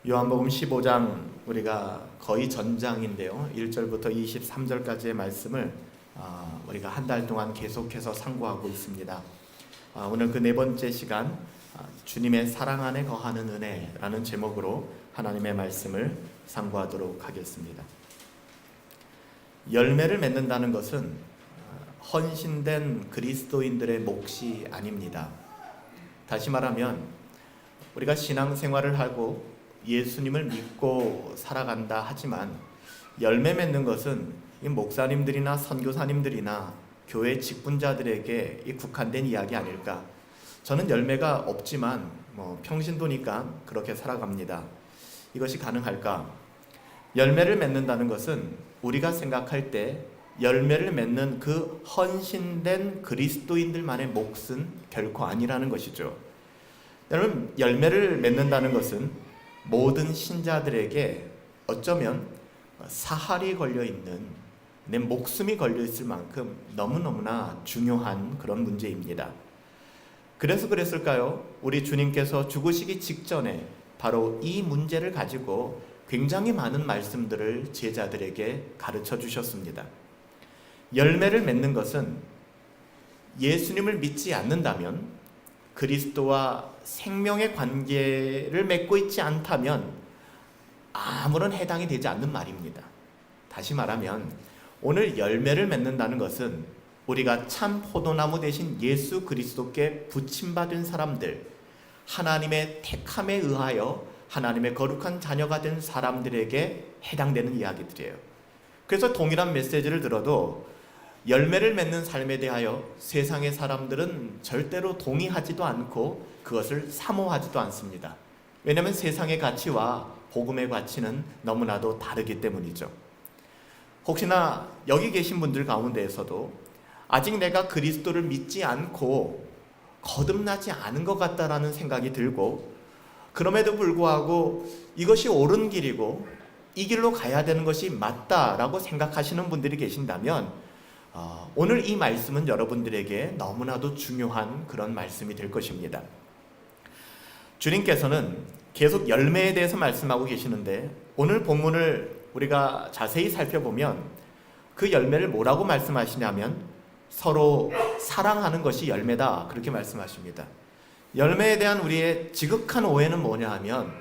요한복음 15장 우리가 거의 전장인데요. 1절부터 23절까지의 말씀을 우리가 한 달 동안 계속해서 상고하고 있습니다. 오늘 그 네 번째 시간 주님의 사랑 안에 거하는 은혜라는 제목으로 하나님의 말씀을 상고하도록 하겠습니다. 열매를 맺는다는 것은 헌신된 그리스도인들의 몫이 아닙니다. 다시 말하면 우리가 신앙생활을 하고 예수님을 믿고 살아간다 하지만 열매 맺는 것은 목사님들이나 선교사님들이나 교회 직분자들에게 국한된 이야기 아닐까. 저는 열매가 없지만 평신도니까 그렇게 살아갑니다. 이것이 가능할까? 열매를 맺는다는 것은 우리가 생각할 때 열매를 맺는 그 헌신된 그리스도인들만의 몫은 결코 아니라는 것이죠. 여러분, 열매를 맺는다는 것은 모든 신자들에게 어쩌면 사활이 걸려있는, 내 목숨이 걸려있을 만큼 너무너무나 중요한 그런 문제입니다. 그래서 그랬을까요? 우리 주님께서 죽으시기 직전에 바로 이 문제를 가지고 굉장히 많은 말씀들을 제자들에게 가르쳐 주셨습니다. 열매를 맺는 것은 예수님을 믿지 않는다면, 그리스도와 생명의 관계를 맺고 있지 않다면 아무런 해당이 되지 않는 말입니다. 다시 말하면 오늘 열매를 맺는다는 것은 우리가 참 포도나무 대신 예수 그리스도께 부침받은 사람들, 하나님의 택함에 의하여 하나님의 거룩한 자녀가 된 사람들에게 해당되는 이야기들이에요. 그래서 동일한 메시지를 들어도 열매를 맺는 삶에 대하여 세상의 사람들은 절대로 동의하지도 않고 그것을 사모하지도 않습니다. 왜냐하면 세상의 가치와 복음의 가치는 너무나도 다르기 때문이죠. 혹시나 여기 계신 분들 가운데에서도 아직 내가 그리스도를 믿지 않고 거듭나지 않은 것 같다라는 생각이 들고, 그럼에도 불구하고 이것이 옳은 길이고 이 길로 가야 되는 것이 맞다라고 생각하시는 분들이 계신다면 오늘 이 말씀은 여러분들에게 너무나도 중요한 그런 말씀이 될 것입니다. 주님께서는 계속 열매에 대해서 말씀하고 계시는데, 오늘 본문을 우리가 자세히 살펴보면 그 열매를 뭐라고 말씀하시냐면 서로 사랑하는 것이 열매다, 그렇게 말씀하십니다. 열매에 대한 우리의 지극한 오해는 뭐냐 하면,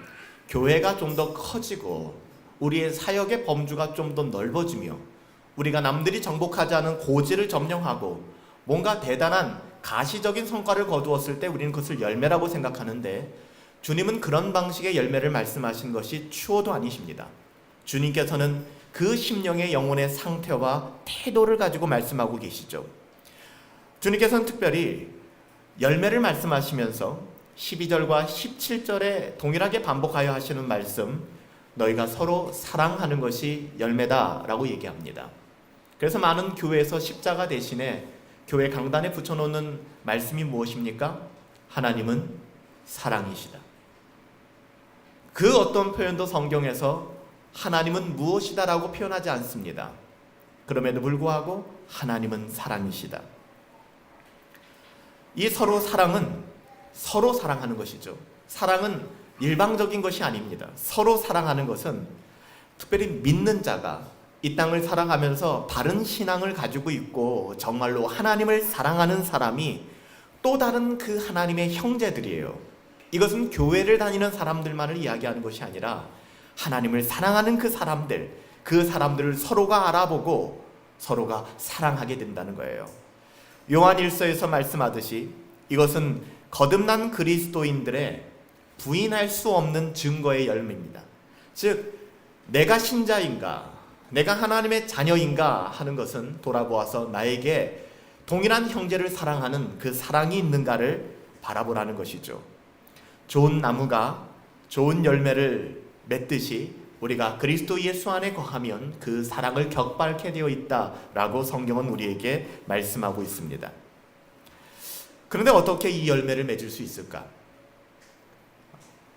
교회가 좀 더 커지고 우리의 사역의 범주가 좀 더 넓어지며 우리가 남들이 정복하지 않은 고지를 점령하고 뭔가 대단한 가시적인 성과를 거두었을 때 우리는 그것을 열매라고 생각하는데, 주님은 그런 방식의 열매를 말씀하신 것이 추호도 아니십니다. 주님께서는 그 심령의 영혼의 상태와 태도를 가지고 말씀하고 계시죠. 주님께서는 특별히 열매를 말씀하시면서 12절과 17절에 동일하게 반복하여 하시는 말씀, 너희가 서로 사랑하는 것이 열매다라고 얘기합니다. 그래서 많은 교회에서 십자가 대신에 교회 강단에 붙여놓는 말씀이 무엇입니까? 하나님은 사랑이시다. 그 어떤 표현도 성경에서 하나님은 무엇이다라고 표현하지 않습니다. 그럼에도 불구하고 하나님은 사랑이시다. 이 서로 사랑은 서로 사랑하는 것이죠. 사랑은 일방적인 것이 아닙니다. 서로 사랑하는 것은 특별히 믿는 자가 이 땅을 살아가면서 바른 신앙을 가지고 있고 정말로 하나님을 사랑하는 사람이 또 다른 그 하나님의 형제들이에요. 이것은 교회를 다니는 사람들만을 이야기하는 것이 아니라 하나님을 사랑하는 그 사람들을 서로가 알아보고 서로가 사랑하게 된다는 거예요. 요한 1서에서 말씀하듯이 이것은 거듭난 그리스도인들의 부인할 수 없는 증거의 열매입니다. 즉, 내가 신자인가, 내가 하나님의 자녀인가 하는 것은 돌아보아서 나에게 동일한 형제를 사랑하는 그 사랑이 있는가를 바라보라는 것이죠. 좋은 나무가 좋은 열매를 맺듯이 우리가 그리스도 예수 안에 거하면 그 사랑을 격발케 되어 있다라고 성경은 우리에게 말씀하고 있습니다. 그런데 어떻게 이 열매를 맺을 수 있을까?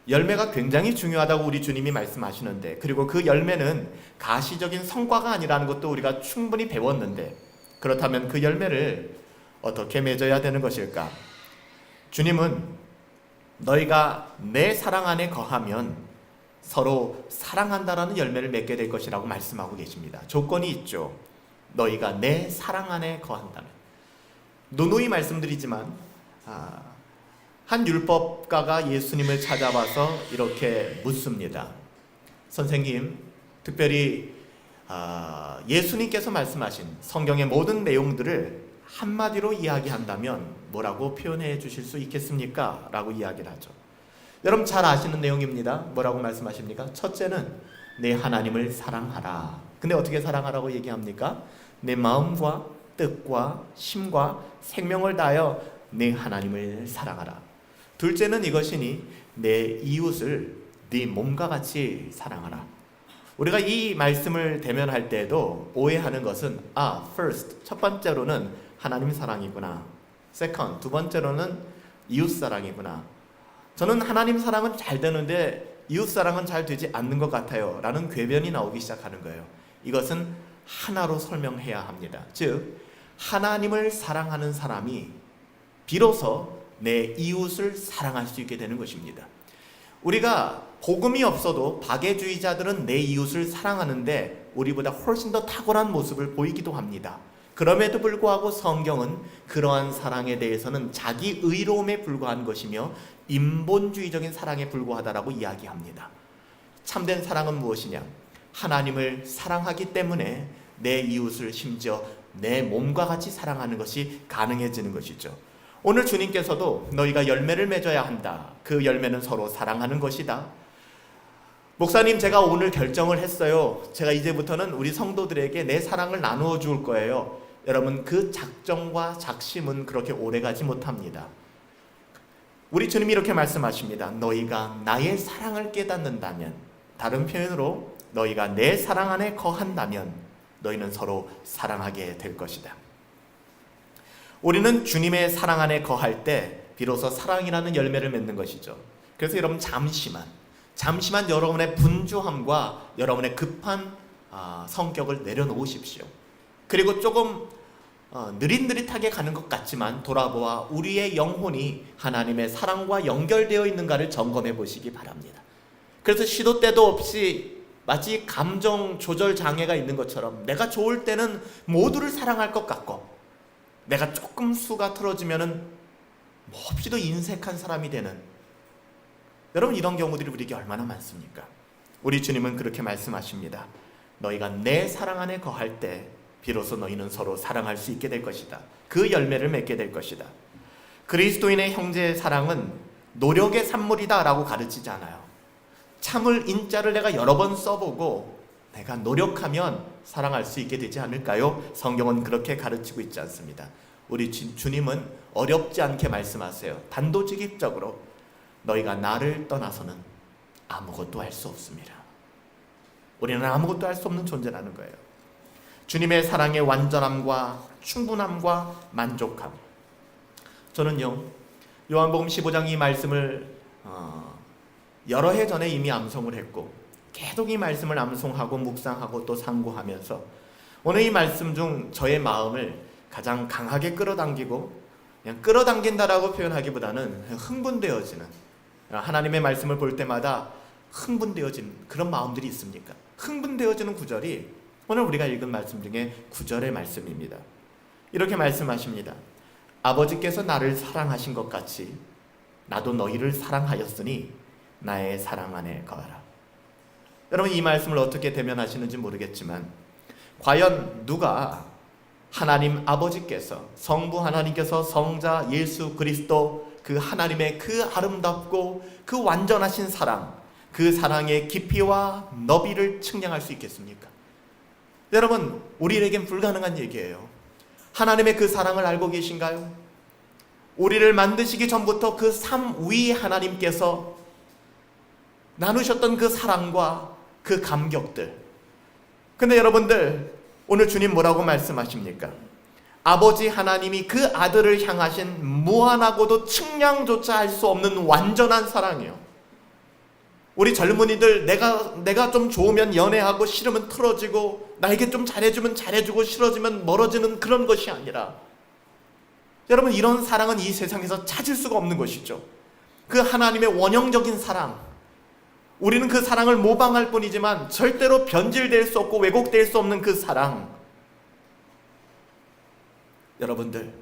열매가 굉장히 중요하다고 우리 주님이 말씀하시는데, 그리고 그 열매는 가시적인 성과가 아니라는 것도 우리가 충분히 배웠는데, 그렇다면 그 열매를 어떻게 맺어야 되는 것일까? 주님은 너희가 내 사랑 안에 거하면 서로 사랑한다라는 열매를 맺게 될 것이라고 말씀하고 계십니다. 조건이 있죠. 너희가 내 사랑 안에 거한다면. 누누이 말씀드리지만 한 율법가가 예수님을 찾아와서 이렇게 묻습니다. 선생님, 특별히 예수님께서 말씀하신 성경의 모든 내용들을 한마디로 이야기한다면 뭐라고 표현해 주실 수 있겠습니까? 라고 이야기를 하죠. 여러분 잘 아시는 내용입니다. 뭐라고 말씀하십니까? 첫째는 내 하나님을 사랑하라. 근데 어떻게 사랑하라고 얘기합니까? 내 마음과 뜻과 심과 생명을 다하여 내 하나님을 사랑하라. 둘째는 이것이니 내 이웃을 네 몸과 같이 사랑하라. 우리가 이 말씀을 대면할 때에도 오해하는 것은 first, 첫 번째로는 하나님 사랑이구나. second, 두 번째로는 이웃 사랑이구나. 저는 하나님 사랑은 잘 되는데 이웃 사랑은 잘 되지 않는 것 같아요 라는 궤변이 나오기 시작하는 거예요. 이것은 하나로 설명해야 합니다. 즉 하나님을 사랑하는 사람이 비로소 내 이웃을 사랑할 수 있게 되는 것입니다. 우리가 복음이 없어도 박애주의자들은 내 이웃을 사랑하는데 우리보다 훨씬 더 탁월한 모습을 보이기도 합니다. 그럼에도 불구하고 성경은 그러한 사랑에 대해서는 자기 의로움에 불과한 것이며 인본주의적인 사랑에 불과하다라고 이야기합니다. 참된 사랑은 무엇이냐? 하나님을 사랑하기 때문에 내 이웃을 심지어 내 몸과 같이 사랑하는 것이 가능해지는 것이죠. 오늘 주님께서도 너희가 열매를 맺어야 한다. 그 열매는 서로 사랑하는 것이다. 목사님, 제가 오늘 결정을 했어요. 제가 이제부터는 우리 성도들에게 내 사랑을 나누어 줄 거예요. 여러분, 그 작정과 작심은 그렇게 오래가지 못합니다. 우리 주님이 이렇게 말씀하십니다. 너희가 나의 사랑을 깨닫는다면, 다른 표현으로 너희가 내 사랑 안에 거한다면 너희는 서로 사랑하게 될 것이다. 우리는 주님의 사랑 안에 거할 때 비로소 사랑이라는 열매를 맺는 것이죠. 그래서 여러분 잠시만 여러분의 분주함과 여러분의 급한 성격을 내려놓으십시오. 그리고 조금 느릿느릿하게 가는 것 같지만 돌아보아 우리의 영혼이 하나님의 사랑과 연결되어 있는가를 점검해 보시기 바랍니다. 그래서 시도 때도 없이 마치 감정 조절 장애가 있는 것처럼 내가 좋을 때는 모두를 사랑할 것 같고 내가 조금 수가 틀어지면은 몹시도 인색한 사람이 되는, 여러분 이런 경우들이 우리에게 얼마나 많습니까? 우리 주님은 그렇게 말씀하십니다. 너희가 내 사랑 안에 거할 때 비로소 너희는 서로 사랑할 수 있게 될 것이다. 그 열매를 맺게 될 것이다. 그리스도인의 형제의 사랑은 노력의 산물이다 라고 가르치지 않아요. 참을 인자를 내가 여러 번 써보고 내가 노력하면 사랑할 수 있게 되지 않을까요? 성경은 그렇게 가르치고 있지 않습니다. 우리 주님은 어렵지 않게 말씀하세요. 단도직입적으로 너희가 나를 떠나서는 아무것도 할 수 없습니다. 우리는 아무것도 할 수 없는 존재라는 거예요. 주님의 사랑의 완전함과 충분함과 만족함. 저는요, 요한복음 15장 이 말씀을 여러 해 전에 이미 암송을 했고 계속 이 말씀을 암송하고 묵상하고 또 상고하면서 오늘 이 말씀 중 저의 마음을 가장 강하게 끌어당기고, 그냥 끌어당긴다라고 표현하기보다는 흥분되어지는, 하나님의 말씀을 볼 때마다 흥분되어지는 그런 마음들이 있습니까? 흥분되어지는 구절이 오늘 우리가 읽은 말씀 중에 9절의 말씀입니다. 이렇게 말씀하십니다. 아버지께서 나를 사랑하신 것 같이 나도 너희를 사랑하였으니 나의 사랑 안에 거하라. 여러분 이 말씀을 어떻게 대면하시는지 모르겠지만 과연 누가 하나님 아버지께서, 성부 하나님께서 성자 예수 그리스도 그 하나님의 그 아름답고 그 완전하신 사랑, 그 사랑의 깊이와 너비를 측량할 수 있겠습니까? 여러분 우리에겐 불가능한 얘기예요. 하나님의 그 사랑을 알고 계신가요? 우리를 만드시기 전부터 그 삼위 하나님께서 나누셨던 그 사랑과 그 감격들. 근데 여러분들 오늘 주님 뭐라고 말씀하십니까? 아버지 하나님이 그 아들을 향하신 무한하고도 측량조차 할 수 없는 완전한 사랑이요. 우리 젊은이들 내가 좀 좋으면 연애하고 싫으면 틀어지고 나에게 좀 잘해주면 잘해주고 싫어지면 멀어지는 그런 것이 아니라, 여러분 이런 사랑은 이 세상에서 찾을 수가 없는 것이죠. 그 하나님의 원형적인 사랑, 우리는 그 사랑을 모방할 뿐이지만 절대로 변질될 수 없고 왜곡될 수 없는 그 사랑. 여러분들,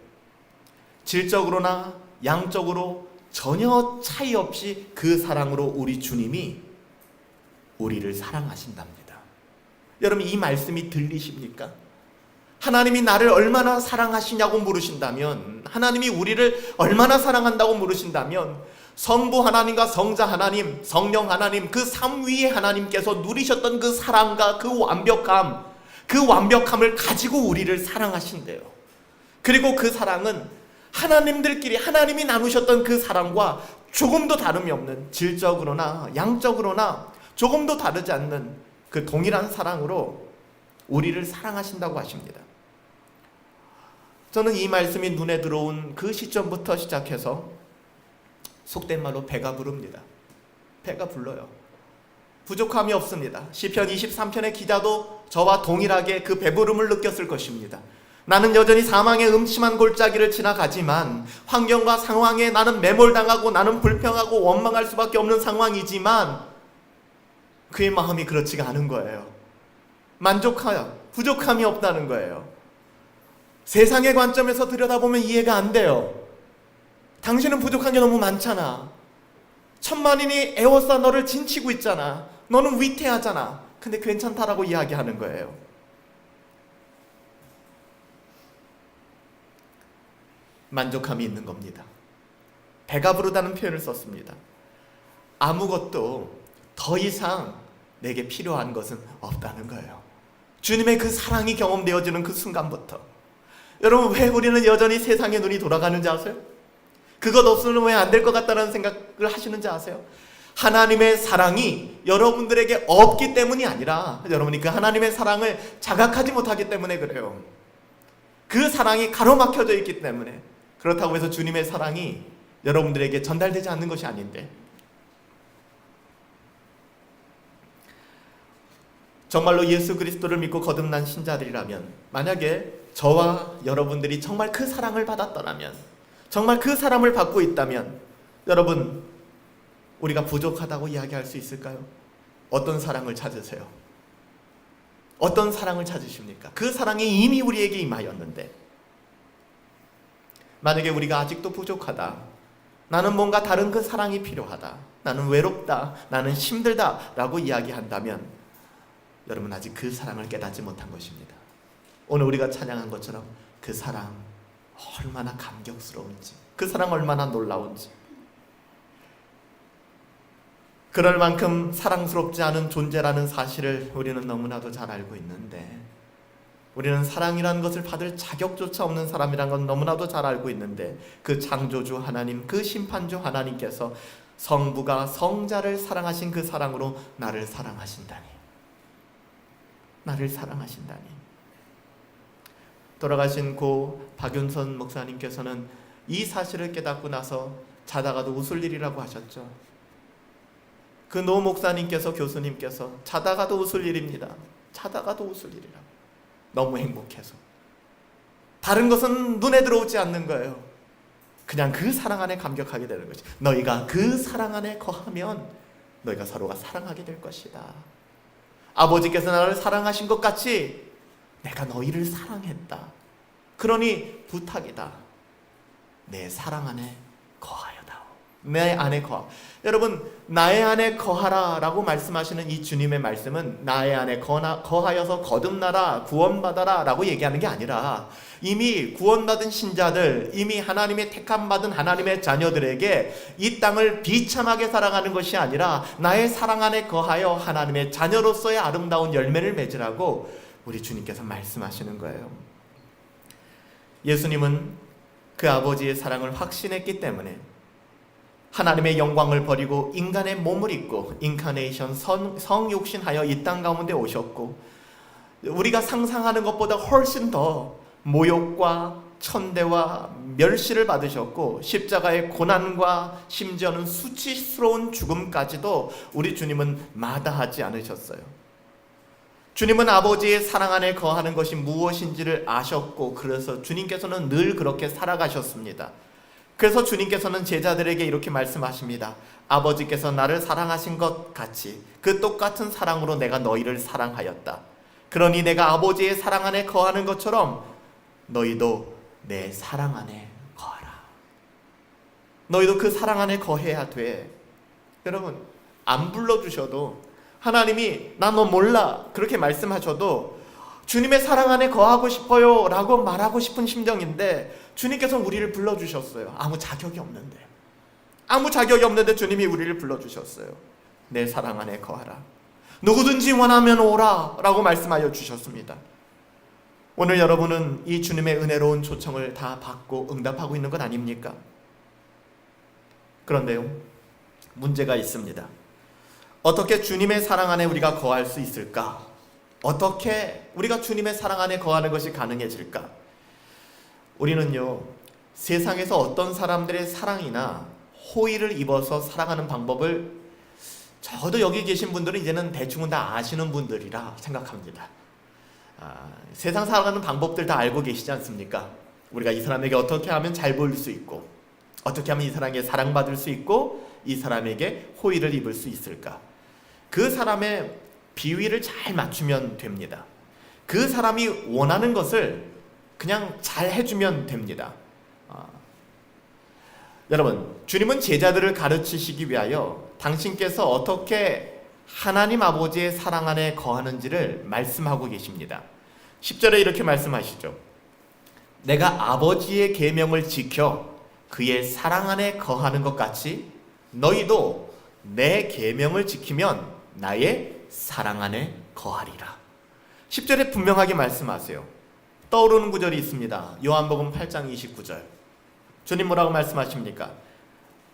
질적으로나 양적으로 전혀 차이 없이 그 사랑으로 우리 주님이 우리를 사랑하신답니다. 여러분, 이 말씀이 들리십니까? 하나님이 나를 얼마나 사랑하시냐고 물으신다면, 하나님이 우리를 얼마나 사랑한다고 물으신다면, 성부 하나님과 성자 하나님, 성령 하나님, 그 삼위의 하나님께서 누리셨던 그 사랑과 그 완벽함을 가지고 우리를 사랑하신대요. 그리고 그 사랑은 하나님들끼리 하나님이 나누셨던 그 사랑과 조금도 다름이 없는, 질적으로나 양적으로나 조금도 다르지 않는 그 동일한 사랑으로 우리를 사랑하신다고 하십니다. 저는 이 말씀이 눈에 들어온 그 시점부터 시작해서 속된 말로 배가 부릅니다. 배가 불러요. 부족함이 없습니다. 시편 23편의 기자도 저와 동일하게 그 배부름을 느꼈을 것입니다. 나는 여전히 사망의 음침한 골짜기를 지나가지만, 환경과 상황에 나는 매몰당하고 나는 불평하고 원망할 수밖에 없는 상황이지만 그의 마음이 그렇지가 않은 거예요. 만족하여 부족함이 없다는 거예요. 세상의 관점에서 들여다보면 이해가 안 돼요. 당신은 부족한 게 너무 많잖아. 천만인이 애워싸 너를 진치고 있잖아. 너는 위태하잖아. 근데 괜찮다라고 이야기하는 거예요. 만족함이 있는 겁니다. 배가 부르다는 표현을 썼습니다. 아무것도 더 이상 내게 필요한 것은 없다는 거예요. 주님의 그 사랑이 경험되어지는 그 순간부터. 여러분, 왜 우리는 여전히 세상의 눈이 돌아가는지 아세요? 그것 없으면 왜 안 될 것 같다는 생각을 하시는지 아세요? 하나님의 사랑이 여러분들에게 없기 때문이 아니라 여러분이 그 하나님의 사랑을 자각하지 못하기 때문에 그래요. 그 사랑이 가로막혀져 있기 때문에. 그렇다고 해서 주님의 사랑이 여러분들에게 전달되지 않는 것이 아닌데, 정말로 예수 그리스도를 믿고 거듭난 신자들이라면, 만약에 저와 여러분들이 정말 그 사랑을 받았더라면, 정말 그 사랑을 받고 있다면, 여러분, 우리가 부족하다고 이야기할 수 있을까요? 어떤 사랑을 찾으세요? 어떤 사랑을 찾으십니까? 그 사랑이 이미 우리에게 임하였는데, 만약에 우리가 아직도 부족하다, 나는 뭔가 다른 그 사랑이 필요하다, 나는 외롭다, 나는 힘들다 라고 이야기한다면 여러분, 아직 그 사랑을 깨닫지 못한 것입니다. 오늘 우리가 찬양한 것처럼 그 사랑 얼마나 감격스러운지, 그 사랑 얼마나 놀라운지, 그럴 만큼 사랑스럽지 않은 존재라는 사실을 우리는 너무나도 잘 알고 있는데, 우리는 사랑이라는 것을 받을 자격조차 없는 사람이라는 건 너무나도 잘 알고 있는데, 그 창조주 하나님, 그 심판주 하나님께서 성부가 성자를 사랑하신 그 사랑으로 나를 사랑하신다니, 나를 사랑하신다니. 돌아가신 고 박윤선 목사님께서는 이 사실을 깨닫고 나서 자다가도 웃을 일이라고 하셨죠. 그 노 목사님께서, 교수님께서 자다가도 웃을 일입니다. 자다가도 웃을 일이라고. 너무 행복해서. 다른 것은 눈에 들어오지 않는 거예요. 그냥 그 사랑 안에 감격하게 되는 것이. 너희가 그 사랑 안에 거하면 너희가 서로가 사랑하게 될 것이다. 아버지께서 나를 사랑하신 것 같이 내가 너희를 사랑했다. 그러니 부탁이다. 내 사랑 안에 거하여다오. 내 안에 거하. 여러분, 나의 안에 거하라 라고 말씀하시는 이 주님의 말씀은 나의 안에 거하여서 거듭나라, 구원받아라 라고 얘기하는 게 아니라, 이미 구원받은 신자들, 이미 하나님의 택함받은 하나님의 자녀들에게 이 땅을 비참하게 사랑하는 것이 아니라 나의 사랑 안에 거하여 하나님의 자녀로서의 아름다운 열매를 맺으라고 우리 주님께서 말씀하시는 거예요. 예수님은 그 아버지의 사랑을 확신했기 때문에 하나님의 영광을 버리고 인간의 몸을 입고 인카네이션, 성육신하여 이 땅 가운데 오셨고, 우리가 상상하는 것보다 훨씬 더 모욕과 천대와 멸시를 받으셨고, 십자가의 고난과 심지어는 수치스러운 죽음까지도 우리 주님은 마다하지 않으셨어요. 주님은 아버지의 사랑 안에 거하는 것이 무엇인지를 아셨고, 그래서 주님께서는 늘 그렇게 살아가셨습니다. 그래서 주님께서는 제자들에게 이렇게 말씀하십니다. 아버지께서 나를 사랑하신 것 같이 그 똑같은 사랑으로 내가 너희를 사랑하였다. 그러니 내가 아버지의 사랑 안에 거하는 것처럼 너희도 내 사랑 안에 거하라. 너희도 그 사랑 안에 거해야 돼. 여러분, 안 불러주셔도, 하나님이 나 너 몰라 그렇게 말씀하셔도 주님의 사랑 안에 거하고 싶어요 라고 말하고 싶은 심정인데, 주님께서 우리를 불러주셨어요. 아무 자격이 없는데 주님이 우리를 불러주셨어요. 내 사랑 안에 거하라. 누구든지 원하면 오라 라고 말씀하여 주셨습니다. 오늘 여러분은 이 주님의 은혜로운 초청을 다 받고 응답하고 있는 것 아닙니까? 그런데요, 문제가 있습니다. 어떻게 주님의 사랑 안에 우리가 거할 수 있을까? 어떻게 우리가 주님의 사랑 안에 거하는 것이 가능해질까? 우리는요, 세상에서 어떤 사람들의 사랑이나 호의를 입어서 살아가는 방법을, 적어도 여기 계신 분들은 이제는 대충은 다 아시는 분들이라 생각합니다. 세상 살아가는 방법들 다 알고 계시지 않습니까? 우리가 이 사람에게 어떻게 하면 잘 보일 수 있고, 어떻게 하면 이 사람에게 사랑받을 수 있고, 이 사람에게 호의를 입을 수 있을까? 그 사람의 비위를 잘 맞추면 됩니다. 그 사람이 원하는 것을 그냥 잘 해주면 됩니다. 여러분, 주님은 제자들을 가르치시기 위하여 당신께서 어떻게 하나님 아버지의 사랑 안에 거하는지를 말씀하고 계십니다. 10절에 이렇게 말씀하시죠. 내가 아버지의 계명을 지켜 그의 사랑 안에 거하는 것 같이 너희도 내 계명을 지키면 나의 사랑 안에 거하리라. 10절에 분명하게 말씀하세요. 떠오르는 구절이 있습니다. 요한복음 8장 29절. 주님 뭐라고 말씀하십니까?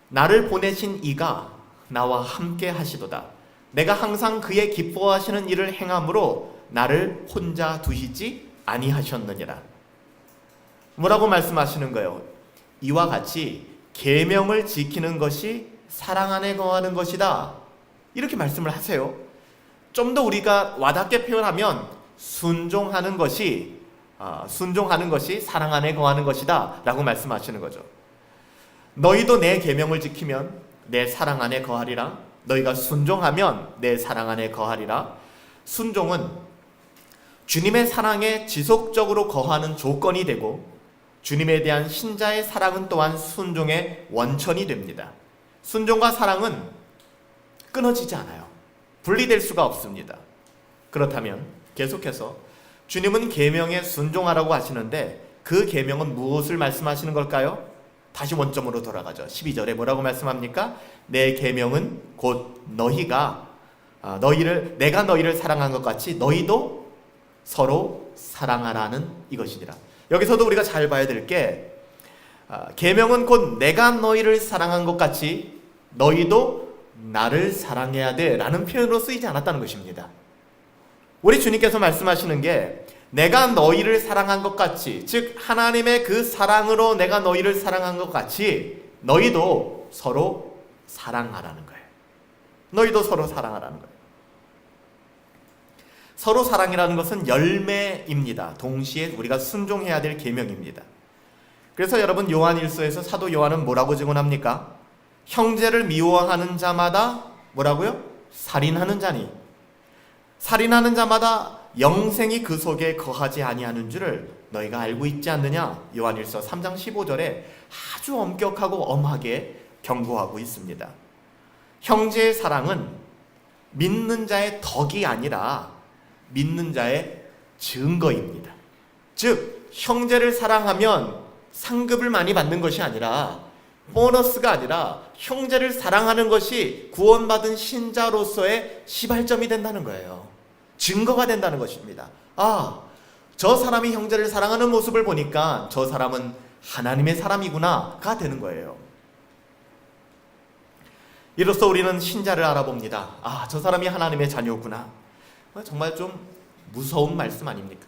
나를 보내신 이가 나와 함께 하시도다. 내가 항상 그의 기뻐하시는 일을 행함으로 나를 혼자 두시지 아니하셨느니라. 뭐라고 말씀하시는 거예요? 이와 같이 계명을 지키는 것이 사랑 안에 거하는 것이다. 이렇게 말씀을 하세요. 좀 더 우리가 와닿게 표현하면 순종하는 것이 사랑 안에 거하는 것이다 라고 말씀하시는 거죠. 너희도 내 계명을 지키면 내 사랑 안에 거하리라. 너희가 순종하면 내 사랑 안에 거하리라. 순종은 주님의 사랑에 지속적으로 거하는 조건이 되고, 주님에 대한 신자의 사랑은 또한 순종의 원천이 됩니다. 순종과 사랑은 끊어지지 않아요. 분리될 수가 없습니다. 그렇다면 계속해서 주님은 계명에 순종하라고 하시는데, 그 계명은 무엇을 말씀하시는 걸까요? 다시 원점으로 돌아가죠. 12절에 뭐라고 말씀합니까? 내 계명은 곧 너희가 내가 너희를 사랑한 것 같이 너희도 서로 사랑하라는 이것이니라. 여기서도 우리가 잘 봐야 될 게, 계명은 곧 내가 너희를 사랑한 것 같이 너희도 나를 사랑해야 돼 라는 표현으로 쓰이지 않았다는 것입니다. 우리 주님께서 말씀하시는 게, 내가 너희를 사랑한 것 같이, 즉 하나님의 그 사랑으로 내가 너희를 사랑한 것 같이 너희도 서로 사랑하라는 거예요. 너희도 서로 사랑하라는 거예요. 서로 사랑이라는 것은 열매입니다. 동시에 우리가 순종해야 될 계명입니다. 그래서 여러분, 요한일서에서 사도 요한은 뭐라고 증언합니까? 형제를 미워하는 자마다 뭐라고요? 살인하는 자니, 살인하는 자마다 영생이 그 속에 거하지 아니하는 줄을 너희가 알고 있지 않느냐? 요한일서 3장 15절에 아주 엄격하고 엄하게 경고하고 있습니다. 형제의 사랑은 믿는 자의 덕이 아니라 믿는 자의 증거입니다. 즉 형제를 사랑하면 상급을 많이 받는 것이 아니라, 보너스가 아니라 형제를 사랑하는 것이 구원받은 신자로서의 시발점이 된다는 거예요. 증거가 된다는 것입니다. 저 사람이 형제를 사랑하는 모습을 보니까 저 사람은 하나님의 사람이구나가 되는 거예요. 이로써 우리는 신자를 알아봅니다. 저 사람이 하나님의 자녀구나. 정말 좀 무서운 말씀 아닙니까?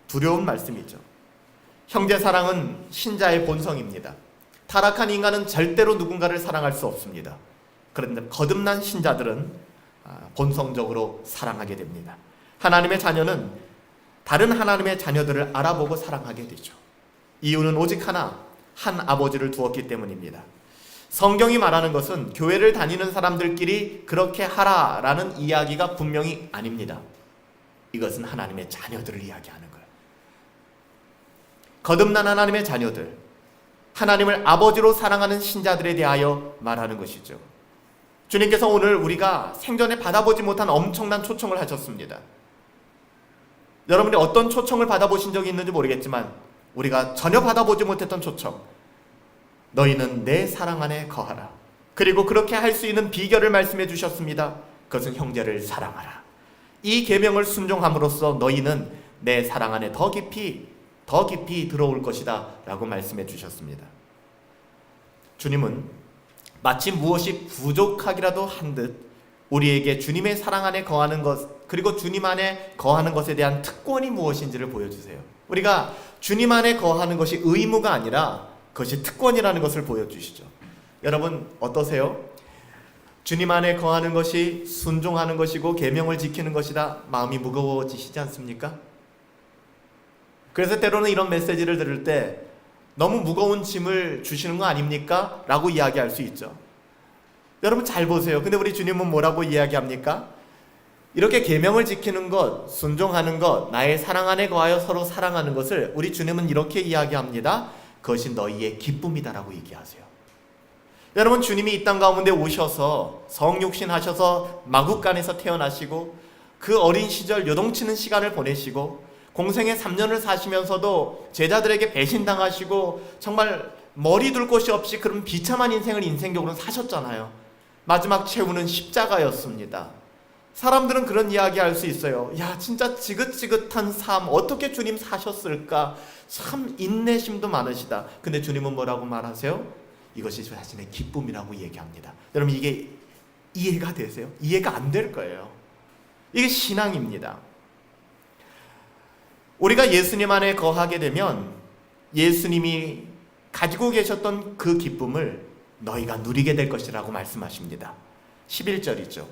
두려운 말씀이죠. 형제 사랑은 신자의 본성입니다. 타락한 인간은 절대로 누군가를 사랑할 수 없습니다. 그런데 거듭난 신자들은 본성적으로 사랑하게 됩니다. 하나님의 자녀는 다른 하나님의 자녀들을 알아보고 사랑하게 되죠. 이유는 오직 하나, 한 아버지를 두었기 때문입니다. 성경이 말하는 것은 교회를 다니는 사람들끼리 그렇게 하라라는 이야기가 분명히 아닙니다. 이것은 하나님의 자녀들을 이야기하는 거예요. 거듭난 하나님의 자녀들, 하나님을 아버지로 사랑하는 신자들에 대하여 말하는 것이죠. 주님께서 오늘 우리가 생전에 받아보지 못한 엄청난 초청을 하셨습니다. 여러분이 어떤 초청을 받아보신 적이 있는지 모르겠지만 우리가 전혀 받아보지 못했던 초청, 너희는 내 사랑 안에 거하라. 그리고 그렇게 할 수 있는 비결을 말씀해 주셨습니다. 그것은 형제를 사랑하라. 이 계명을 순종함으로써 너희는 내 사랑 안에 더 깊이 들어올 것이다 라고 말씀해 주셨습니다. 주님은 마치 무엇이 부족하기라도 한 듯 우리에게 주님의 사랑 안에 거하는 것, 그리고 주님 안에 거하는 것에 대한 특권이 무엇인지를 보여주세요. 우리가 주님 안에 거하는 것이 의무가 아니라 그것이 특권이라는 것을 보여주시죠. 여러분 어떠세요? 주님 안에 거하는 것이 순종하는 것이고 계명을 지키는 것이다. 마음이 무거워지시지 않습니까? 그래서 때로는 이런 메시지를 들을 때 너무 무거운 짐을 주시는 거 아닙니까? 라고 이야기할 수 있죠. 여러분 잘 보세요. 근데 우리 주님은 뭐라고 이야기합니까? 이렇게 계명을 지키는 것, 순종하는 것, 나의 사랑 안에 거하여 서로 사랑하는 것을 우리 주님은 이렇게 이야기합니다. 그것이 너희의 기쁨이다라고 얘기하세요. 여러분 주님이 이 땅 가운데 오셔서 성육신 하셔서 마구간에서 태어나시고 그 어린 시절 요동치는 시간을 보내시고 공생의 3년을 사시면서도 제자들에게 배신당하시고 정말 머리 둘 곳이 없이 그런 비참한 인생을 인생적으로 사셨잖아요. 마지막 최후는 십자가였습니다. 사람들은 그런 이야기 할 수 있어요. 야, 진짜 지긋지긋한 삶 어떻게 주님 사셨을까? 참 인내심도 많으시다. 근데 주님은 뭐라고 말하세요? 이것이 자신의 기쁨이라고 얘기합니다. 여러분 이게 이해가 되세요? 이해가 안 될 거예요. 이게 신앙입니다. 우리가 예수님 안에 거하게 되면 예수님이 가지고 계셨던 그 기쁨을 너희가 누리게 될 것이라고 말씀하십니다. 11절이죠.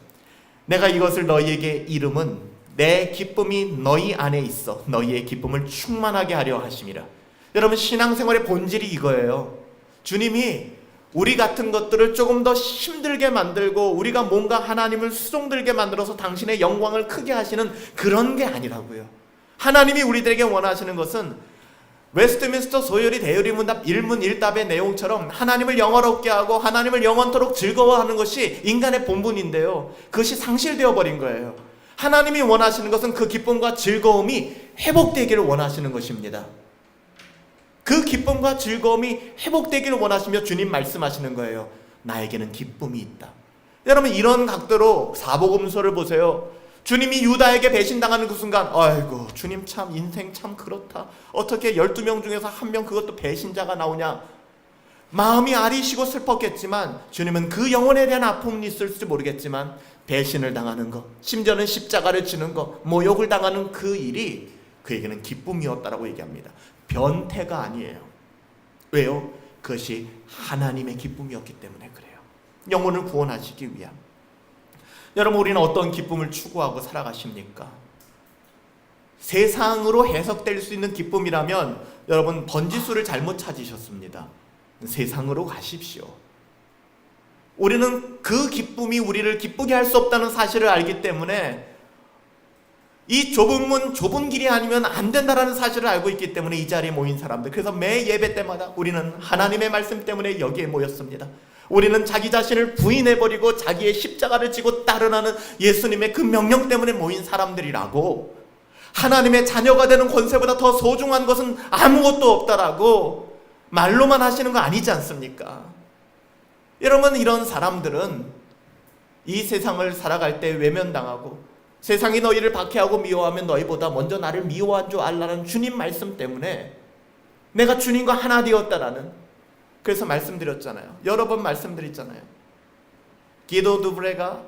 내가 이것을 너희에게 이름은 내 기쁨이 너희 안에 있어 너희의 기쁨을 충만하게 하려 하심이라. 여러분 신앙생활의 본질이 이거예요. 주님이 우리 같은 것들을 조금 더 힘들게 만들고 우리가 뭔가 하나님을 수종들게 만들어서 당신의 영광을 크게 하시는 그런 게 아니라고요. 하나님이 우리들에게 원하시는 것은 웨스트민스터 소요리 대의문답 일문일답의 내용처럼 하나님을 영화롭게 하고 하나님을 영원토록 즐거워하는 것이 인간의 본분인데요. 그것이 상실되어 버린 거예요. 하나님이 원하시는 것은 그 기쁨과 즐거움이 회복되기를 원하시는 것입니다. 그 기쁨과 즐거움이 회복되기를 원하시며 주님 말씀하시는 거예요. 나에게는 기쁨이 있다. 여러분 이런 각도로 사복음서를 보세요. 주님이 유다에게 배신당하는 그 순간 아이고 주님 참 인생 참 그렇다. 어떻게 12명 중에서 한 명 그것도 배신자가 나오냐. 마음이 아리시고 슬펐겠지만 주님은 그 영혼에 대한 아픔이 있을지 모르겠지만 배신을 당하는 것, 심지어는 십자가를 지는 것, 모욕을 당하는 그 일이 그에게는 기쁨이었다라고 얘기합니다. 변태가 아니에요. 왜요? 그것이 하나님의 기쁨이었기 때문에 그래요. 영혼을 구원하시기 위함. 여러분 우리는 어떤 기쁨을 추구하고 살아가십니까? 세상으로 해석될 수 있는 기쁨이라면 여러분 번지수를 잘못 찾으셨습니다. 세상으로 가십시오. 우리는 그 기쁨이 우리를 기쁘게 할 수 없다는 사실을 알기 때문에 이 좁은 문 좁은 길이 아니면 안 된다라는 사실을 알고 있기 때문에 이 자리에 모인 사람들, 그래서 매 예배 때마다 우리는 하나님의 말씀 때문에 여기에 모였습니다. 우리는 자기 자신을 부인해버리고 자기의 십자가를 지고 따르는 예수님의 그 명령 때문에 모인 사람들이라고, 하나님의 자녀가 되는 권세보다 더 소중한 것은 아무것도 없다라고 말로만 하시는 거 아니지 않습니까? 여러분 이런 사람들은 이 세상을 살아갈 때 외면당하고 세상이 너희를 박해하고 미워하면 너희보다 먼저 나를 미워한 줄 알라는 주님 말씀 때문에 내가 주님과 하나 되었다라는, 그래서 말씀드렸잖아요. 여러 번 말씀드렸잖아요. 기도 두브레가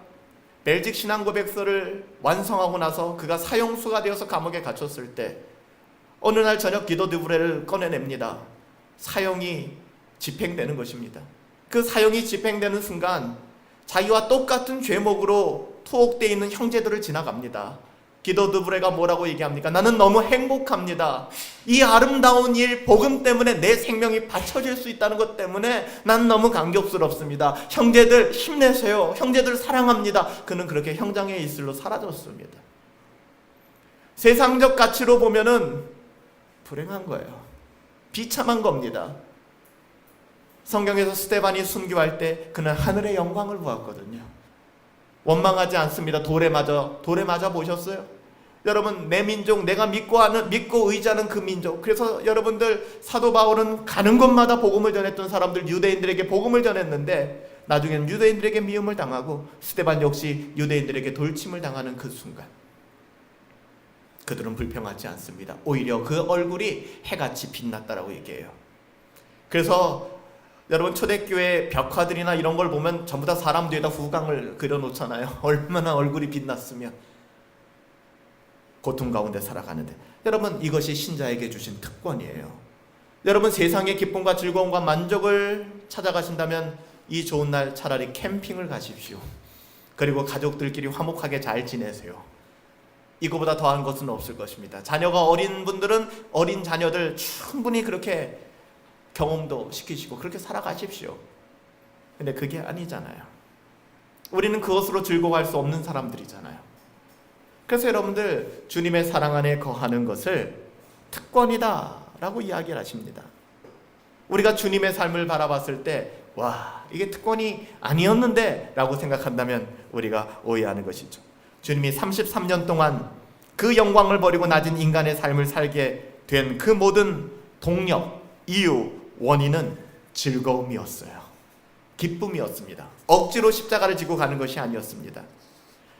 벨직 신앙고백서를 완성하고 나서 그가 사형수가 되어서 감옥에 갇혔을 때 어느 날 저녁 기도 두브레를 꺼내냅니다. 사형이 집행되는 것입니다. 그 사형이 집행되는 순간 자기와 똑같은 죄목으로 투옥되어 있는 형제들을 지나갑니다. 기도드브레가 뭐라고 얘기합니까? 나는 너무 행복합니다. 이 아름다운 일, 복음 때문에 내 생명이 바쳐질 수 있다는 것 때문에 난 너무 감격스럽습니다. 형제들 힘내세요. 형제들 사랑합니다. 그는 그렇게 형장의 이슬로 사라졌습니다. 세상적 가치로 보면은 불행한 거예요. 비참한 겁니다. 성경에서 스데반이 순교할 때 그는 하늘의 영광을 보았거든요. 원망하지 않습니다. 돌에 맞아 보셨어요? 여러분, 내 민족, 내가 믿고 의지하는 그 민족. 그래서 여러분들, 사도 바울은 가는 곳마다 복음을 전했던 사람들, 유대인들에게 복음을 전했는데 나중에는 유대인들에게 미움을 당하고 스데반 역시 유대인들에게 돌침을 당하는 그 순간, 그들은 불평하지 않습니다. 오히려 그 얼굴이 해같이 빛났다라고 얘기해요. 그래서 여러분, 초대교회 벽화들이나 이런 걸 보면 전부 다 사람 뒤에다 후광을 그려놓잖아요. 얼마나 얼굴이 빛났으면. 고통 가운데 살아가는데, 여러분, 이것이 신자에게 주신 특권이에요. 여러분, 세상의 기쁨과 즐거움과 만족을 찾아가신다면 이 좋은 날 차라리 캠핑을 가십시오. 그리고 가족들끼리 화목하게 잘 지내세요. 이거보다 더한 것은 없을 것입니다. 자녀가 어린 분들은 어린 자녀들 충분히 그렇게 경험도 시키시고 그렇게 살아가십시오. 근데 그게 아니잖아요. 우리는 그것으로 즐거워할 수 없는 사람들이잖아요. 그래서 여러분들, 주님의 사랑 안에 거하는 것을 특권이다 라고 이야기를 하십니다. 우리가 주님의 삶을 바라봤을 때, 와, 이게 특권이 아니었는데 라고 생각한다면 우리가 오해하는 것이죠. 주님이 33년 동안 그 영광을 버리고 낮은 인간의 삶을 살게 된 그 모든 동력, 이유, 원인은 즐거움이었어요. 기쁨이었습니다. 억지로 십자가를 지고 가는 것이 아니었습니다.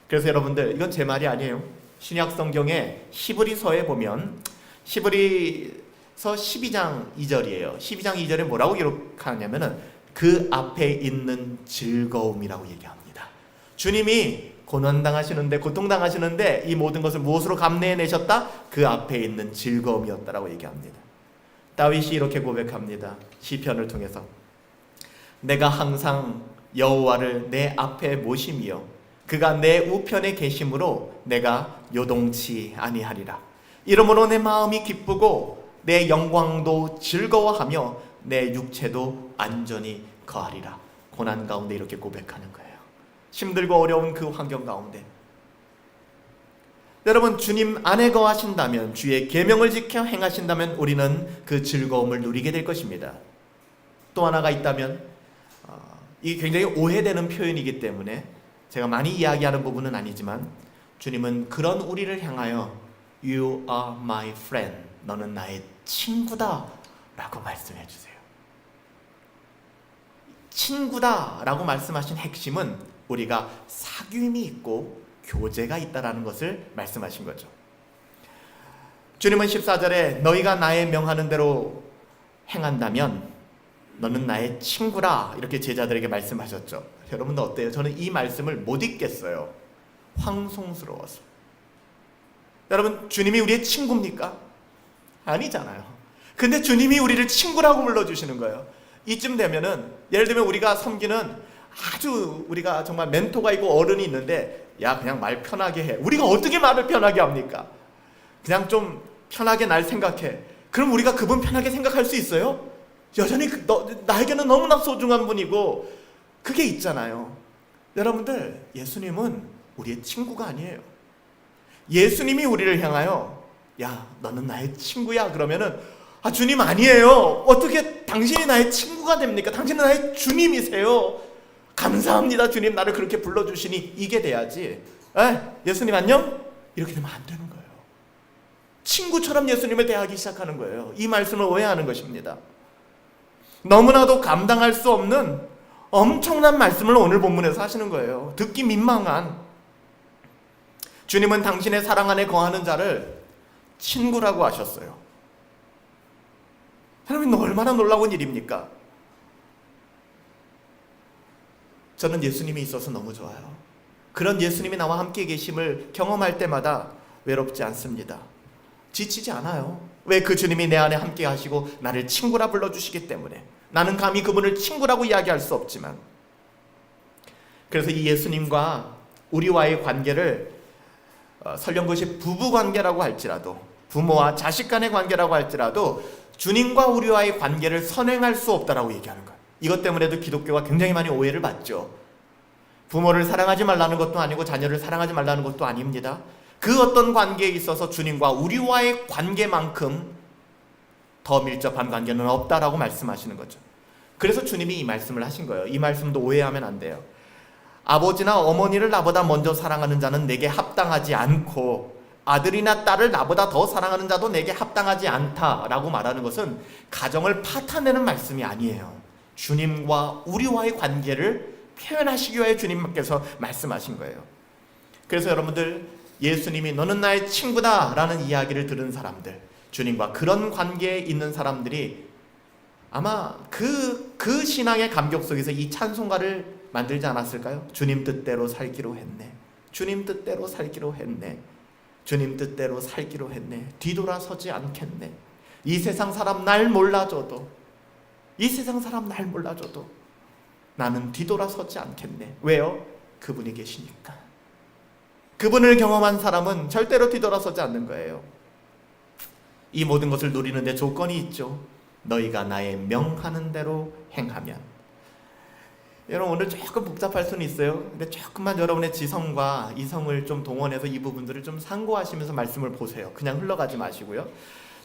그래서 여러분들, 이건 제 말이 아니에요. 신약 성경에 히브리서에 보면 히브리서 12장 2절이에요. 12장 2절에 뭐라고 기록하냐면은 그 앞에 있는 즐거움이라고 얘기합니다. 주님이 고난당하시는데, 고통당하시는데 이 모든 것을 무엇으로 감내해내셨다? 그 앞에 있는 즐거움이었다라고 얘기합니다. 다윗이 이렇게 고백합니다. 시편을 통해서, 내가 항상 여호와를 내 앞에 모심이요 그가 내 우편에 계심으로 내가 요동치 아니하리라. 이러므로 내 마음이 기쁘고 내 영광도 즐거워하며 내 육체도 안전히 거하리라. 고난 가운데 이렇게 고백하는 거예요. 힘들고 어려운 그 환경 가운데 여러분, 주님 안에 거하신다면, 주의 계명을 지켜 행하신다면 우리는 그 즐거움을 누리게 될 것입니다. 또 하나가 있다면, 이게 굉장히 오해되는 표현이기 때문에 제가 많이 이야기하는 부분은 아니지만, 주님은 그런 우리를 향하여 You are my friend, 너는 나의 친구다 라고 말씀해 주세요. 친구다 라고 말씀하신 핵심은 우리가 사귐이 있고 교제가 있다라는 것을 말씀하신 거죠. 주님은 14절에 너희가 나의 명하는 대로 행한다면 너는 나의 친구라 이렇게 제자들에게 말씀하셨죠. 여러분들 어때요? 저는 이 말씀을 못 읽겠어요. 황송스러워서. 여러분, 주님이 우리의 친구입니까? 아니잖아요. 근데 주님이 우리를 친구라고 불러주시는 거예요. 이쯤 되면은, 예를 들면 우리가 섬기는 아주 우리가 정말 멘토가 있고 어른이 있는데, 야, 그냥 말 편하게 해. 우리가 어떻게 말을 편하게 합니까? 그냥 좀 편하게 날 생각해. 그럼 우리가 그분 편하게 생각할 수 있어요? 여전히 나에게는 너무나 소중한 분이고 그게 있잖아요. 여러분들, 예수님은 우리의 친구가 아니에요. 예수님이 우리를 향하여 야, 너는 나의 친구야 그러면은, 아, 주님 아니에요. 어떻게 당신이 나의 친구가 됩니까? 당신은 나의 주님이세요. 감사합니다, 주님 나를 그렇게 불러주시니, 이게 돼야지. 예수님 안녕? 이렇게 되면 안 되는 거예요. 친구처럼 예수님을 대하기 시작하는 거예요. 이 말씀을 오해하는 것입니다. 너무나도 감당할 수 없는 엄청난 말씀을 오늘 본문에서 하시는 거예요. 듣기 민망한. 주님은 당신의 사랑 안에 거하는 자를 친구라고 하셨어요. 여러분, 얼마나 놀라운 일입니까? 저는 예수님이 있어서 너무 좋아요. 그런 예수님이 나와 함께 계심을 경험할 때마다 외롭지 않습니다. 지치지 않아요. 왜? 그 주님이 내 안에 함께 하시고 나를 친구라 불러주시기 때문에. 나는 감히 그분을 친구라고 이야기할 수 없지만, 그래서 이 예수님과 우리와의 관계를 설령 그것이 부부 관계라고 할지라도, 부모와 자식 간의 관계라고 할지라도 주님과 우리와의 관계를 선행할 수 없다라고 얘기하는 거예요. 이것 때문에도 기독교가 굉장히 많이 오해를 받죠. 부모를 사랑하지 말라는 것도 아니고 자녀를 사랑하지 말라는 것도 아닙니다. 그 어떤 관계에 있어서 주님과 우리와의 관계만큼 더 밀접한 관계는 없다라고 말씀하시는 거죠. 그래서 주님이 이 말씀을 하신 거예요. 이 말씀도 오해하면 안 돼요. 아버지나 어머니를 나보다 먼저 사랑하는 자는 내게 합당하지 않고 아들이나 딸을 나보다 더 사랑하는 자도 내게 합당하지 않다라고 말하는 것은 가정을 파탄내는 말씀이 아니에요. 주님과 우리와의 관계를 표현하시기 위해 주님께서 말씀하신 거예요. 그래서 여러분들, 예수님이 너는 나의 친구다 라는 이야기를 들은 사람들, 주님과 그런 관계에 있는 사람들이 아마 그 신앙의 감격 속에서 이 찬송가를 만들지 않았을까요? 주님 뜻대로 살기로 했네. 주님 뜻대로 살기로 했네. 주님 뜻대로 살기로 했네. 뒤돌아서지 않겠네. 이 세상 사람 날 몰라줘도, 이 세상 사람 날 몰라줘도 나는 뒤돌아서지 않겠네. 왜요? 그분이 계시니까. 그분을 경험한 사람은 절대로 뒤돌아서지 않는 거예요. 이 모든 것을 누리는데 조건이 있죠. 너희가 나의 명하는 대로 행하면. 여러분, 오늘 조금 복잡할 수는 있어요. 근데 조금만 여러분의 지성과 이성을 좀 동원해서 이 부분들을 좀 상고하시면서 말씀을 보세요. 그냥 흘러가지 마시고요.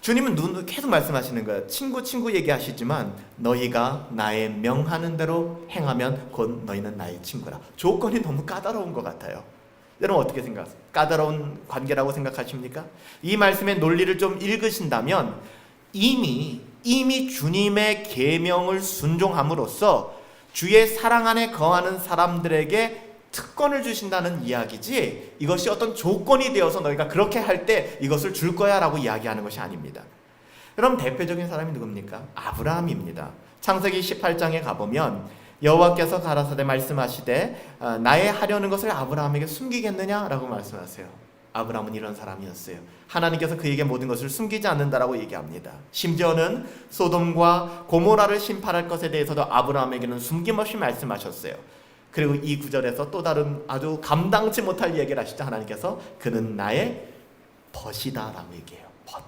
주님은 계속 말씀하시는 거예요. 친구 얘기하시지만 너희가 나의 명하는 대로 행하면 곧 너희는 나의 친구라. 조건이 너무 까다로운 것 같아요. 여러분 어떻게 생각하세요? 까다로운 관계라고 생각하십니까? 이 말씀의 논리를 좀 읽으신다면 이미 주님의 계명을 순종함으로써 주의 사랑 안에 거하는 사람들에게 특권을 주신다는 이야기지, 이것이 어떤 조건이 되어서 너희가 그렇게 할 때 이것을 줄 거야 라고 이야기하는 것이 아닙니다. 그럼 대표적인 사람이 누굽니까? 아브라함입니다. 창세기 18장에 가보면 여호와께서 가라사대 말씀하시되 나의 하려는 것을 아브라함에게 숨기겠느냐라고 말씀하세요. 아브라함은 이런 사람이었어요. 하나님께서 그에게 모든 것을 숨기지 않는다라고 얘기합니다. 심지어는 소돔과 고모라를 심판할 것에 대해서도 아브라함에게는 숨김없이 말씀하셨어요. 그리고 이 구절에서 또 다른 아주 감당치 못할 얘기를 하시죠. 하나님께서 그는 나의 벗이다 라고 얘기해요. 벗,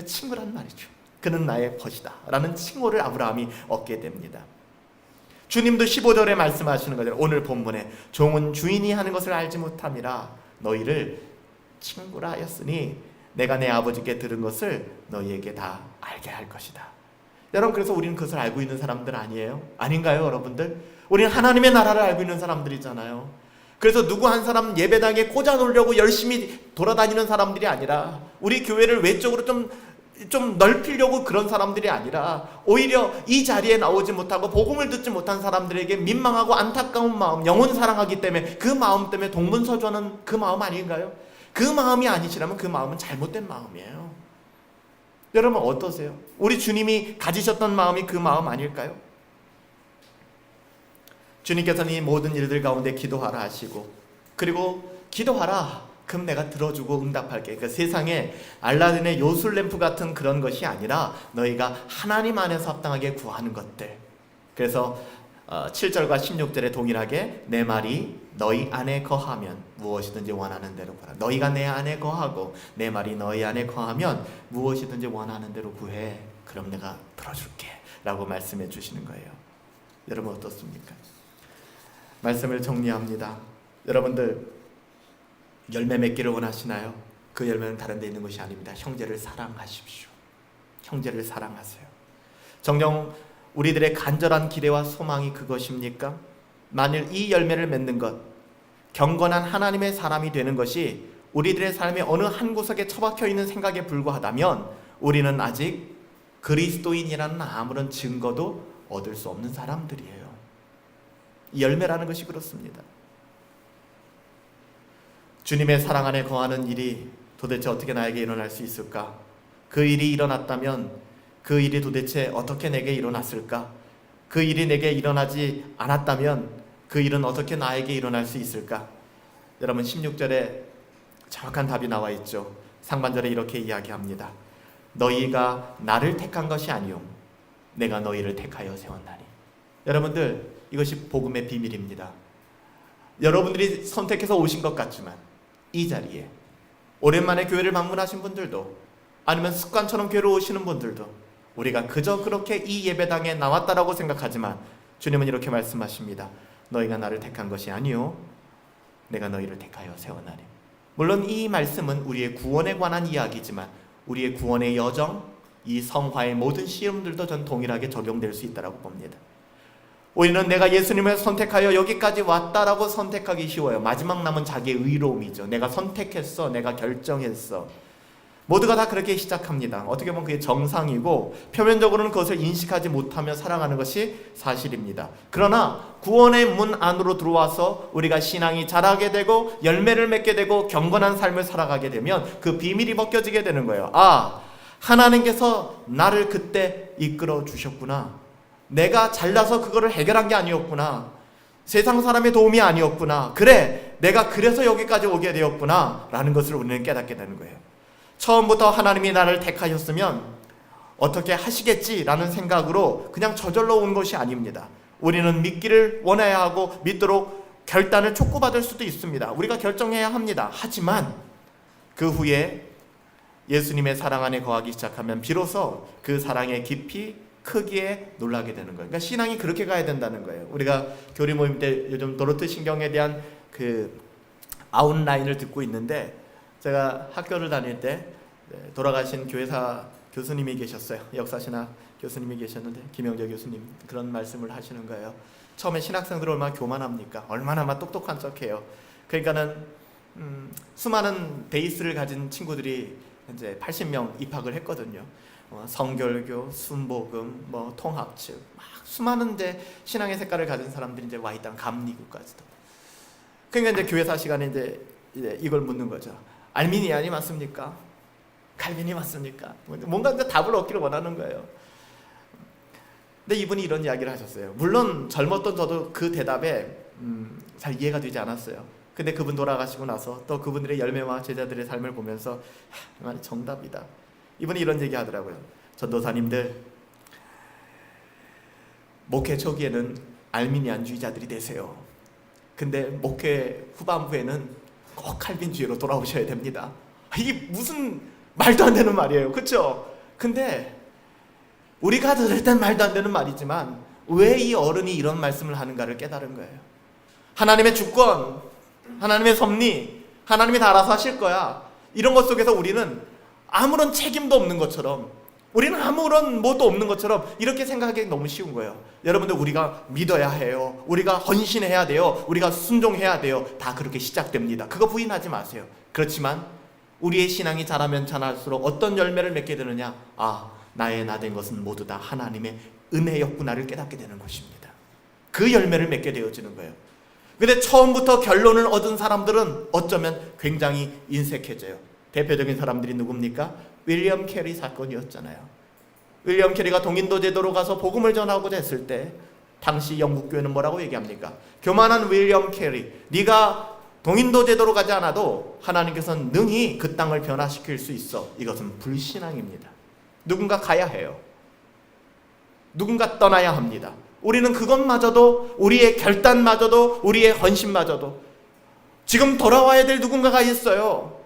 친구란 말이죠. 그는 나의 벗이다 라는 칭호를 아브라함이 얻게 됩니다. 주님도 15절에 말씀하시는 거죠. 오늘 본문에 종은 주인이 하는 것을 알지 못함이라 너희를 친구라 하였으니 내가 내 아버지께 들은 것을 너희에게 다 알게 할 것이다. 여러분, 그래서 우리는 그것을 알고 있는 사람들 아니에요? 아닌가요, 여러분들? 우리는 하나님의 나라를 알고 있는 사람들이잖아요. 그래서 누구 한 사람 예배당에 꽂아 놓으려고 열심히 돌아다니는 사람들이 아니라, 우리 교회를 외적으로 좀 넓히려고 그런 사람들이 아니라, 오히려 이 자리에 나오지 못하고 복음을 듣지 못한 사람들에게 민망하고 안타까운 마음, 영혼 사랑하기 때문에 그 마음 때문에 동분서주하는 그 마음 아닌가요? 그 마음이 아니시라면 그 마음은 잘못된 마음이에요. 여러분 어떠세요? 우리 주님이 가지셨던 마음이 그 마음 아닐까요? 주님께서는 이 모든 일들 가운데 기도하라 하시고, 그리고 기도하라 그럼 내가 들어주고 응답할게. 그러니까 세상에 알라딘의 요술램프 같은 그런 것이 아니라 너희가 하나님 안에서 합당하게 구하는 것들. 그래서 7절과 16절에 동일하게 내 말이 너희 안에 거하면 무엇이든지 원하는 대로 구하라. 너희가 내 안에 거하고 내 말이 너희 안에 거하면 무엇이든지 원하는 대로 구해. 그럼 내가 들어줄게 라고 말씀해 주시는 거예요. 여러분 어떻습니까? 말씀을 정리합니다. 여러분들 열매 맺기를 원하시나요? 그 열매는 다른 데 있는 것이 아닙니다. 형제를 사랑하십시오. 형제를 사랑하세요. 정녕 우리들의 간절한 기대와 소망이 그것입니까? 만일 이 열매를 맺는 것, 경건한 하나님의 사람이 되는 것이 우리들의 삶의 어느 한 구석에 처박혀 있는 생각에 불과하다면 우리는 아직 그리스도인이라는 아무런 증거도 얻을 수 없는 사람들이에요. 이 열매라는 것이 그렇습니다. 주님의 사랑 안에 거하는 일이 도대체 어떻게 나에게 일어날 수 있을까? 그 일이 일어났다면 그 일이 도대체 어떻게 내게 일어났을까? 그 일이 내게 일어나지 않았다면 그 일은 어떻게 나에게 일어날 수 있을까? 여러분 16절에 정확한 답이 나와 있죠. 상반절에 이렇게 이야기합니다. 너희가 나를 택한 것이 아니요 내가 너희를 택하여 세웠나니. 여러분들 이것이 복음의 비밀입니다. 여러분들이 선택해서 오신 것 같지만 이 자리에 오랜만에 교회를 방문하신 분들도, 아니면 습관처럼 교회로 오시는 분들도 우리가 그저 그렇게 이 예배당에 나왔다라고 생각하지만 주님은 이렇게 말씀하십니다. 너희가 나를 택한 것이 아니요 내가 너희를 택하여 세워나니. 물론 이 말씀은 우리의 구원에 관한 이야기지만 우리의 구원의 여정, 이 성화의 모든 시험들도 전 동일하게 적용될 수 있다고 봅니다. 우리는 내가 예수님을 선택하여 여기까지 왔다라고 선택하기 쉬워요. 마지막 남은 자기의 의로움이죠. 내가 선택했어, 내가 결정했어. 모두가 다 그렇게 시작합니다. 어떻게 보면 그게 정상이고 표면적으로는 그것을 인식하지 못하며 살아가는 것이 사실입니다. 그러나 구원의 문 안으로 들어와서 우리가 신앙이 자라게 되고 열매를 맺게 되고 경건한 삶을 살아가게 되면 그 비밀이 벗겨지게 되는 거예요. 아, 하나님께서 나를 그때 이끌어 주셨구나. 내가 잘나서 그거를 해결한 게 아니었구나. 세상 사람의 도움이 아니었구나. 그래, 내가 그래서 여기까지 오게 되었구나 라는 것을 우리는 깨닫게 되는 거예요. 처음부터 하나님이 나를 택하셨으면 어떻게 하시겠지라는 생각으로 그냥 저절로 온 것이 아닙니다. 우리는 믿기를 원해야 하고 믿도록 결단을 촉구받을 수도 있습니다. 우리가 결정해야 합니다. 하지만 그 후에 예수님의 사랑 안에 거하기 시작하면 비로소 그 사랑의 깊이 크기에 놀라게 되는 거예요. 그러니까 신앙이 그렇게 가야 된다는 거예요. 우리가 교리 모임 때 요즘 도로트 신경에 대한 그 아웃라인을 듣고 있는데, 제가 학교를 다닐 때 돌아가신 교회사 교수님이 계셨어요. 역사신학 교수님이 계셨는데 김영재 교수님 그런 말씀을 하시는 거예요. 처음에 신학생들 얼마나 교만합니까? 얼마나 막 똑똑한 척해요. 그러니까는 수많은 베이스를 가진 친구들이 이제 80명 입학을 했거든요. 성결교, 순복음, 뭐 통합측, 막 수많은 이제 신앙의 색깔을 가진 사람들이 이제 와 있던 감리교까지도. 그러니까 이제 교회사 시간에 이제 이걸 묻는 거죠. 알미니안이 맞습니까? 칼빈이 맞습니까? 뭔가 이제 답을 얻기를 원하는 거예요. 근데 이분이 이런 이야기를 하셨어요. 물론 젊었던 저도 그 대답에 잘 이해가 되지 않았어요. 근데 그분 돌아가시고 나서 또 그분들의 열매와 제자들의 삶을 보면서 정답이다. 이분이 이런 얘기 하더라고요. 전도사님들, 목회 초기에는 알미니안주의자들이 되세요. 근데 목회 후반부에는 꼭 칼빈주의로 돌아오셔야 됩니다. 이게 무슨 말도 안 되는 말이에요. 그렇죠? 근데 우리가 들을 땐 말도 안 되는 말이지만 왜 이 어른이 이런 말씀을 하는가를 깨달은 거예요. 하나님의 주권, 하나님의 섭리, 하나님이 다 알아서 하실 거야. 이런 것 속에서 우리는 아무런 책임도 없는 것처럼, 우리는 아무런 뭐도 없는 것처럼 이렇게 생각하기 너무 쉬운 거예요. 여러분들, 우리가 믿어야 해요. 우리가 헌신해야 돼요. 우리가 순종해야 돼요. 다 그렇게 시작됩니다. 그거 부인하지 마세요. 그렇지만 우리의 신앙이 자라면 자랄수록 어떤 열매를 맺게 되느냐? 아, 나의 나 된 것은 모두 다 하나님의 은혜였구나를 깨닫게 되는 것입니다. 그 열매를 맺게 되어지는 거예요. 근데 처음부터 결론을 얻은 사람들은 어쩌면 굉장히 인색해져요. 대표적인 사람들이 누굽니까? 윌리엄 캐리 사건이었잖아요. 윌리엄 캐리가 동인도 제도로 가서 복음을 전하고자 했을 때 당시 영국 교회는 뭐라고 얘기합니까? 교만한 윌리엄 캐리, 네가 동인도 제도로 가지 않아도 하나님께서는 능히 그 땅을 변화시킬 수 있어. 이것은 불신앙입니다. 누군가 가야 해요. 누군가 떠나야 합니다. 우리는 그것마저도, 우리의 결단마저도, 우리의 헌신마저도 지금 돌아와야 될 누군가가 있어요.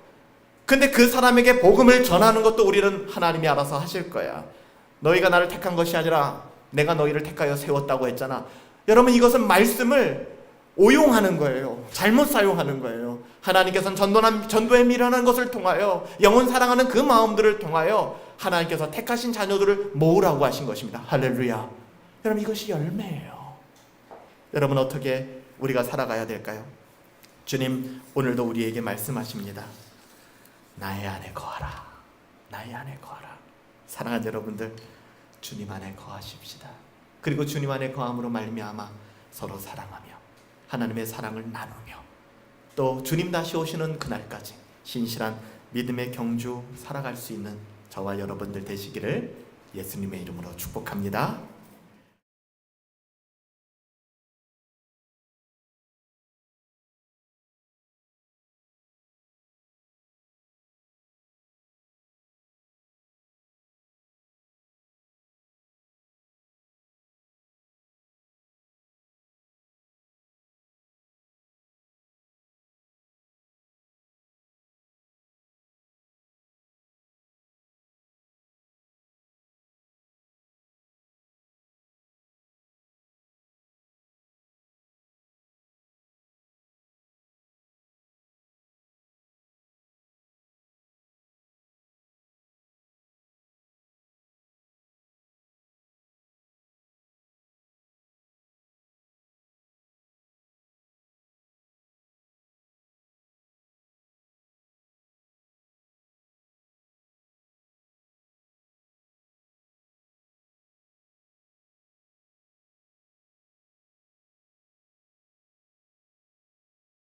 근데 그 사람에게 복음을 전하는 것도 우리는 하나님이 알아서 하실 거야. 너희가 나를 택한 것이 아니라 내가 너희를 택하여 세웠다고 했잖아. 여러분, 이것은 말씀을 오용하는 거예요. 잘못 사용하는 거예요. 하나님께서는 전도에 미련한 것을 통하여, 영혼 사랑하는 그 마음들을 통하여 하나님께서 택하신 자녀들을 모으라고 하신 것입니다. 할렐루야. 여러분, 이것이 열매예요. 여러분, 어떻게 우리가 살아가야 될까요? 주님 오늘도 우리에게 말씀하십니다. 나의 안에 거하라. 나의 안에 거하라. 사랑하는 여러분들, 주님 안에 거하십시다. 그리고 주님 안에 거함으로 말미암아 서로 사랑하며 하나님의 사랑을 나누며 또 주님 다시 오시는 그날까지 신실한 믿음의 경주 살아갈 수 있는 저와 여러분들 되시기를 예수님의 이름으로 축복합니다.